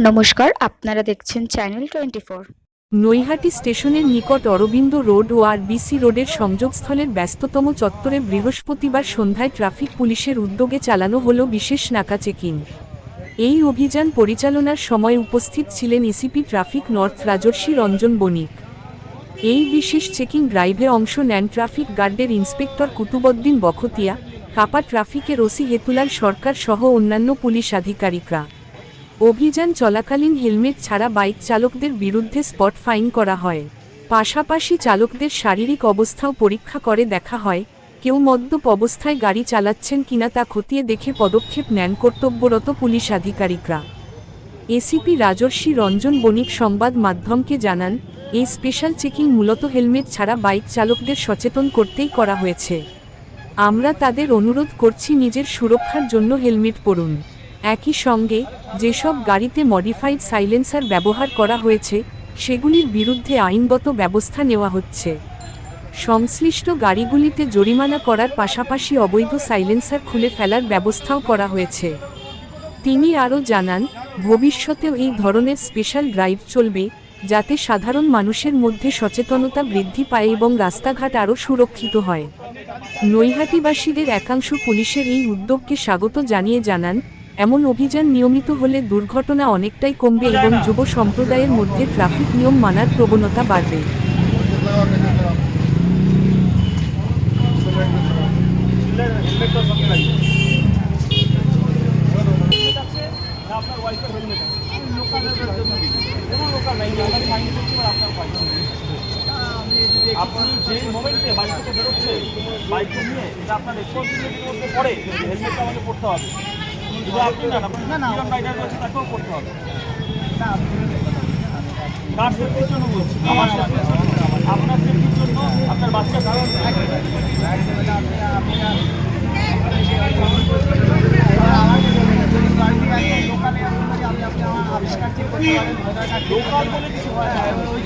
নমস্কার, আপনারা দেখছেন চ্যানেল 24। নৈহাটি স্টেশনের নিকট অরবিন্দ রোড ও আরবিসি রোডের সংযোগস্থলের ব্যস্ততম চত্বরে বৃহস্পতিবার সন্ধ্যায় ট্রাফিক পুলিশের উদ্যোগে চালানো হলো বিশেষ নাকা চেকিং। এই অভিযান পরিচালনার সময় উপস্থিত ছিলেন এসিপি ট্রাফিক নর্থ রাজর্ষি রঞ্জন বণিক। এই বিশেষ চেকিং ড্রাইভে অংশ নেন ট্রাফিক গার্ডের ইন্সপেক্টর কুতুবউদ্দিন বখতিয়া, কাপা ট্রাফিকের ওসি হেতুলাল সরকার সহ অন্যান্য পুলিশ আধিকারিকরা। অভিযান চলাকালীন হেলমেট ছাড়া বাইক চালকদের বিরুদ্ধে স্পট ফাইন করা হয়। পাশাপাশি চালকদের শারীরিক অবস্থাও পরীক্ষা করে দেখা হয়, কেউ মদ্যপ অবস্থায় গাড়ি চালাচ্ছেন কিনা তা খতিয়ে দেখে পদক্ষেপ নেন কর্তব্যরত পুলিশ আধিকারিকরা। এসিপি রাজর্ষি রঞ্জন বণিক সংবাদ মাধ্যমকে জানান, এই স্পেশাল চেকিং মূলত হেলমেট ছাড়া বাইক চালকদের সচেতন করতেই করা হয়েছে। আমরা তাদের অনুরোধ করছি নিজের সুরক্ষার জন্য হেলমেট পরুন। একই সঙ্গে যেসব গাড়িতে মডিফাইড সাইলেন্সার ব্যবহার করা হয়েছে সেগুলির বিরুদ্ধে আইনগত ব্যবস্থা নেওয়া হচ্ছে। সংশ্লিষ্ট গাড়িগুলিতে জরিমানা করার পাশাপাশি অবৈধ সাইলেন্সার খুলে ফেলার ব্যবস্থাও করা হয়েছে। তিনি আরও জানান, ভবিষ্যতেও এই ধরনের স্পেশাল ড্রাইভ চলবে, যাতে সাধারণ মানুষের মধ্যে সচেতনতা বৃদ্ধি পায় এবং রাস্তাঘাট আরও সুরক্ষিত হয়। নৈহাটিবাসীদের একাংশ পুলিশের এই উদ্যোগকে স্বাগত জানিয়ে জানান, এমন অভিযান নিয়মিত হলে দুর্ঘটনা অনেকটাই কমবে এবং যুব সম্প্রদায়ের মধ্যে ট্রাফিক নিয়ম মানার প্রবণতা বাড়বে। আপনি যে মোমেন্টে বাড়ি থেকে বেরোচ্ছে বাইকটা নিয়ে, এটা আপনার রেসপন্সিবিলিটির মধ্যে পড়ে, হেলমেটটা আমাকে পড়তে হবে। যদি আপনি না রাইডার রয়েছে তাকেও করতে হবে। কার সেফটির জন্য বলছি, আমার সেফটির জন্য, আপনার সেফটির জন্য, আপনার বাচ্চা কারণ লোকাল বলে কিছু হয় না,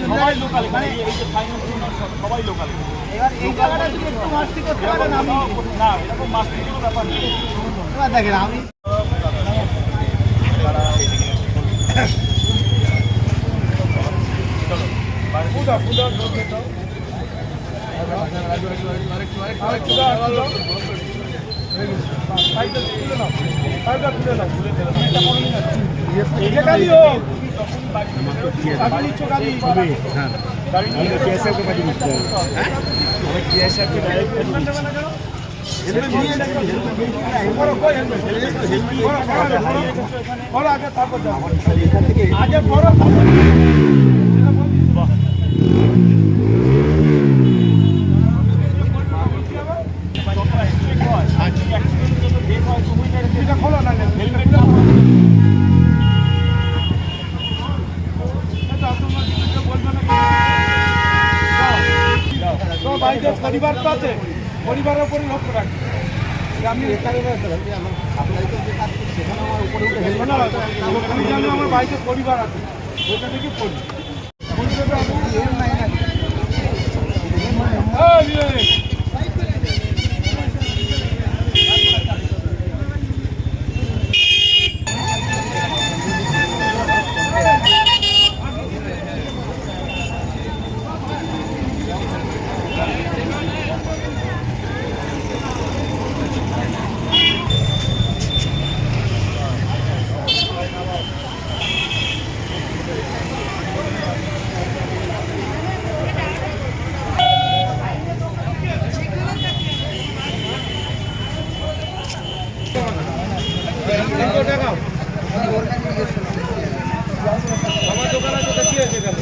সবাই লোকাল, মানে এই যে ফাইন্যান্স সবাই লোকাল। এবার এই জায়গাটা যদি একটু মাস্তি করতে পারেন, আমি না এরকম মাস্তির কোনো ব্যাপার নেই। এবার দেখেন আমি পরিবার তো আছে, পরিবারের উপরে লক্ষ্য রাখি। আমি আমার বাড়িতে পরিবার আছে, ওটা থেকে পড়ি। আমার দোকান আছে, কি আছে এখানে?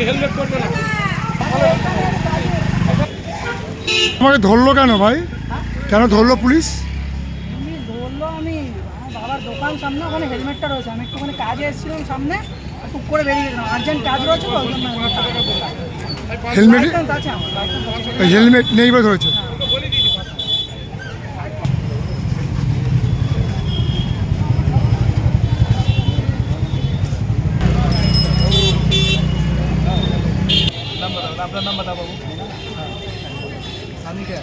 হেলমেট করবে না। আমাকে ধরলো কেন ভাই? কেন ধরলো পুলিশ? ধরলো, আমি আমার বাবার দোকান সামনে, ওখানে হেলমেটটা রয়েছে, আমি একটুখানি কাজে এসেছিলাম সামনে, খুব করে বেরিয়ে গেলাম, আর্জেন্ট কাজ রয়েছে তো, ওই জন্য হেলমেট লাইসেন্স আছে আমার, লাইসেন্স আছে। হেলমেট নেই বলে ধরেছে। আপনার নাম্বারটা বাবু, আমি কে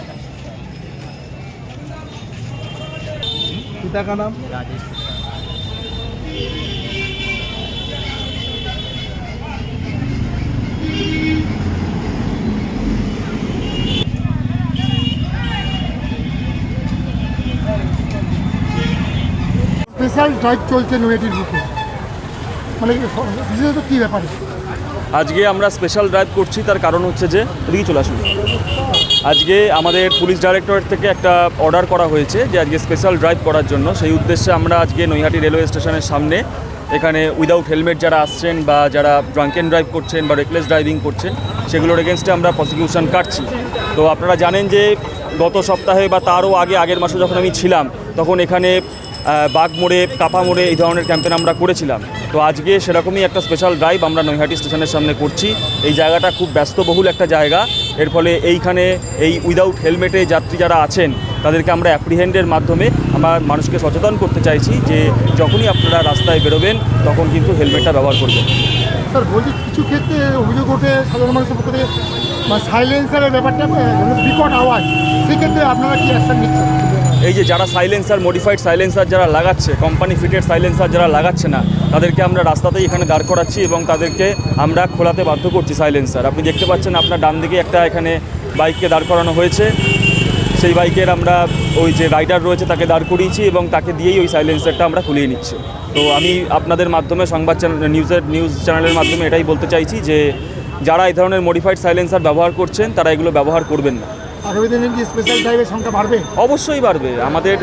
पिता का नाम? राजेश। স্পেশাল ড্রাইভ চলছে নৈহাটির বুকে, মানে বিশেষত কী ব্যাপারে? আজকে আমরা স্পেশাল ড্রাইভ করছি, তার কারণ হচ্ছে যে এদিকে চলে আসুন। আজকে আমাদের পুলিশ ডাইরেক্টরেট থেকে একটা অর্ডার করা হয়েছে যে আজকে স্পেশাল ড্রাইভ করার জন্য। সেই উদ্দেশ্যে আমরা আজকে নৈহাটি রেলওয়ে স্টেশনের সামনে এখানে উইদাউট হেলমেট যারা আসছেন বা যারা ড্রাঙ্কেন ড্রাইভ করছেন বা রেকলেস ড্রাইভিং করছেন সেগুলোর এগেনস্টে আমরা প্রসিকিউশন কাটছি। তো আপনারা জানেন যে গত সপ্তাহে বা তারও আগের মাসে যখন আমি ছিলাম তখন এখানে বাগমোড়ে, কাপামোড়ে এই ধরনের ক্যাম্পেন আমরা করেছিলাম। তো আজকে সেরকমই একটা স্পেশাল ড্রাইভ আমরা নৈহাটি স্টেশনের সামনে করছি। এই জায়গাটা খুব ব্যস্তবহুল একটা জায়গা, এর ফলে এইখানে এই উইদাউট হেলমেটে যাত্রী যারা আছেন তাদেরকে আমরা অ্যাপ্রিহেন্ডের মাধ্যমে আমরা মানুষকে সচেতন করতে চাইছি যে যখনই আপনারা রাস্তায় বেরোবেন তখন কিন্তু হেলমেটটা ব্যবহার করবেন। স্যার বলছি, কিছু ক্ষেত্রে অভিযোগ ওঠে সাধারণ মানুষের পক্ষ থেকে সাইলেন্সারের ব্যাপারটা বিকট আওয়াজ, সেক্ষেত্রে আপনারা কি অ্যাকশন নিচ্ছেন? এই যে যারা সাইলেন্সার, মডিফাইড সাইলেন্সার যারা লাগাচ্ছে, কোম্পানি ফিটেড সাইলেন্সার যারা লাগাচ্ছে না, তাদেরকে আমরা রাস্তাতেই এখানে দাঁড় করাচ্ছি এবং তাদেরকে আমরা খোলাতে বাধ্য করছি সাইলেন্সার। আপনি দেখতে পাচ্ছেন আপনার ডান দিকে একটা এখানে বাইককে দাঁড় করানো হয়েছে, সেই বাইকের আমরা ওই যে রাইডার রয়েছে তাকে দাঁড় করিয়েছি এবং তাকে দিয়েই ওই সাইলেন্সারটা আমরা খুলিয়ে নিচ্ছি। তো আমি আপনাদের মাধ্যমে সংবাদ চ্যানেল নিউজ চ্যানেলের মাধ্যমে এটাই বলতে চাইছি যে যারা এই ধরনের মডিফাইড সাইলেন্সার ব্যবহার করছেন তারা এগুলো ব্যবহার করবেন না। আগামী দিনে কি স্পেশাল ড্রাইভের সংখ্যা বাড়বে? অবশ্যই বাড়বে। আমাদের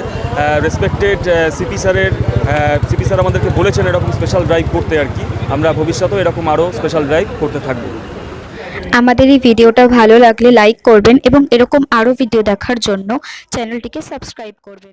রেসপেক্টেড সিপি স্যার আমাদেরকে বলেছেন এরকম স্পেশাল ড্রাইভ করতে, আর কি আমরা ভবিষ্যতেও এরকম আরও স্পেশাল ড্রাইভ করতে থাকবো। আমাদের এই ভিডিওটা ভালো লাগলে লাইক করবেন এবং এরকম আরও ভিডিও দেখার জন্য চ্যানেলটিকে সাবস্ক্রাইব করবেন।